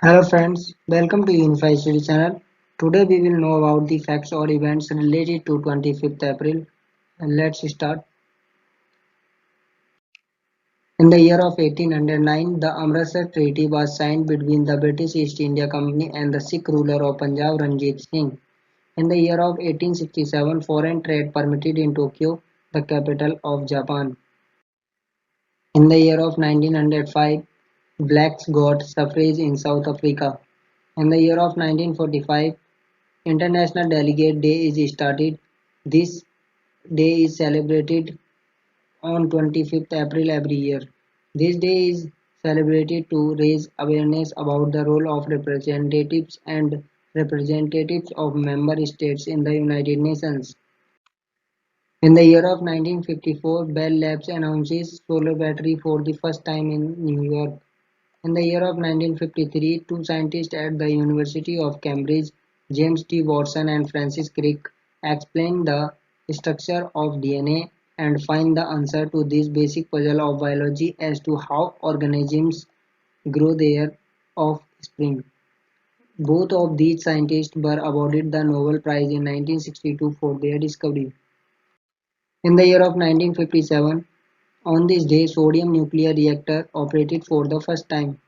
Hello friends, welcome to Unify Study channel. Today we will know about the facts or events related to 25th April. Let's start. In the year of 1809, the Amritsar Treaty was signed between the British East India Company and the Sikh ruler of Punjab Ranjit Singh. In the year of 1867, foreign trade permitted in Tokyo, the capital of Japan. In the year of 1905, blacks got suffrage in South Africa. In the year of 1945, International Delegate Day is started. This day is celebrated on 25th April every year. This day is celebrated to raise awareness about the role of representatives and representatives of member states in the United Nations. In the year of 1954, Bell Labs announces solar battery for the first time in New York. In the year of 1953, two scientists at the University of Cambridge, James T. Watson and Francis Crick, explain the structure of DNA and find the answer to this basic puzzle of biology as to how organisms grow their offspring. Both of these scientists were awarded the Nobel Prize in 1962 for their discovery. In the year of 1957, on this day, sodium nuclear reactor operated for the first time.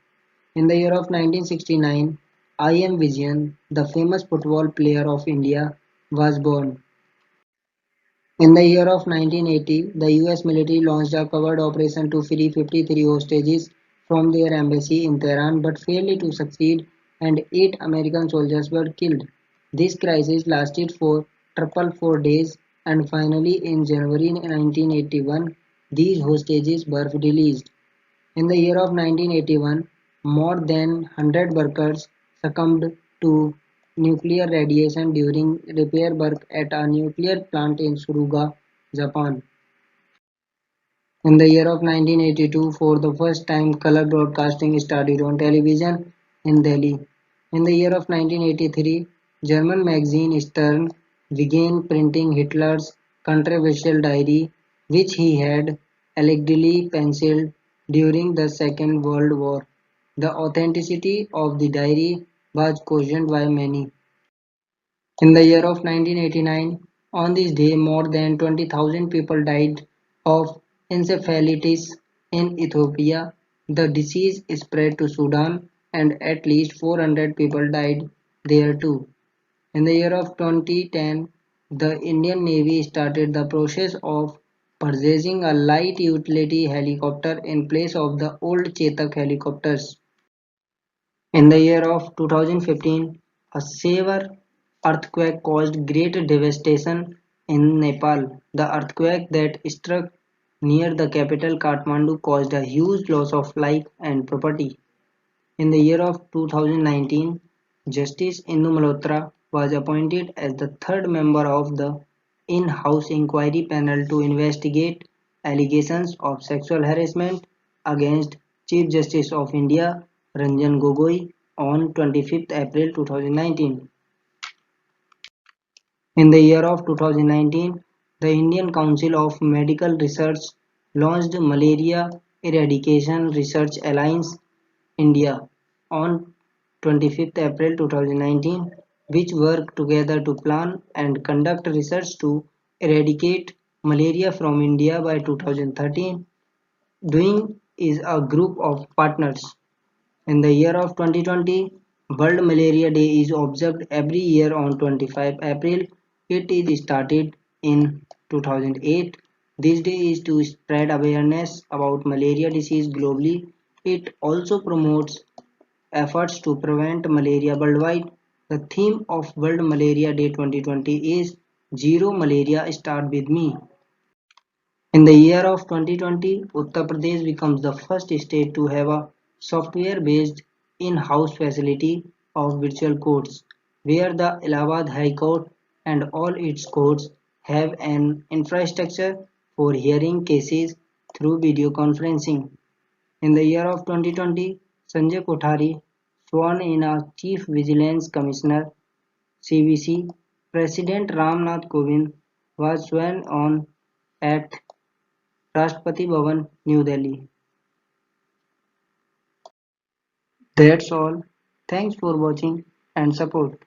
In the year of 1969, I.M. Vijayan, the famous football player of India, was born. In the year of 1980, the US military launched a covert operation to free 53 hostages from their embassy in Tehran but failed to succeed and 8 American soldiers were killed. This crisis lasted for triple 4 days and finally in January 1981, these hostages were released. In the year of 1981, more than 100 workers succumbed to nuclear radiation during repair work at a nuclear plant in Suruga, Japan. In the year of 1982, for the first time, color broadcasting started on television in Delhi. In the year of 1983, German magazine Stern began printing Hitler's controversial diary, which he had allegedly penciled during the Second World War. The authenticity of the diary was questioned by many. In the year of 1989, on this day more than 20,000 people died of encephalitis in Ethiopia. The disease spread to Sudan and at least 400 people died there too. In the year of 2010, the Indian Navy started the process of purchasing a light utility helicopter in place of the old Chetak helicopters. In the year of 2015, a severe earthquake caused great devastation in Nepal. The earthquake that struck near the capital Kathmandu caused a huge loss of life and property. In the year of 2019, Justice Indu Malhotra was appointed as the third member of the in-house inquiry panel to investigate allegations of sexual harassment against Chief Justice of India Ranjan Gogoi on 25th April 2019. In the year of 2019, the Indian Council of Medical Research launched Malaria Eradication Research Alliance India on 25th April 2019, which work together to plan and conduct research to eradicate malaria from India by 2013. Doing is a group of partners. In the year of 2020, World Malaria Day is observed every year on 25 April. It is started in 2008. This day is to spread awareness about malaria disease globally. It also promotes efforts to prevent malaria worldwide. The theme of World Malaria Day 2020 is Zero Malaria Start With Me. In the year of 2020, Uttar Pradesh becomes the first state to have a software-based in-house facility of virtual courts, where the Allahabad High Court and all its courts have an infrastructure for hearing cases through video conferencing. In the year of 2020, Sanjay Kothari, sworn in as Chief Vigilance Commissioner (CVC), President Ramnath Kovind was sworn on at Rashtrapati Bhavan, New Delhi. That's all. Thanks for watching and support.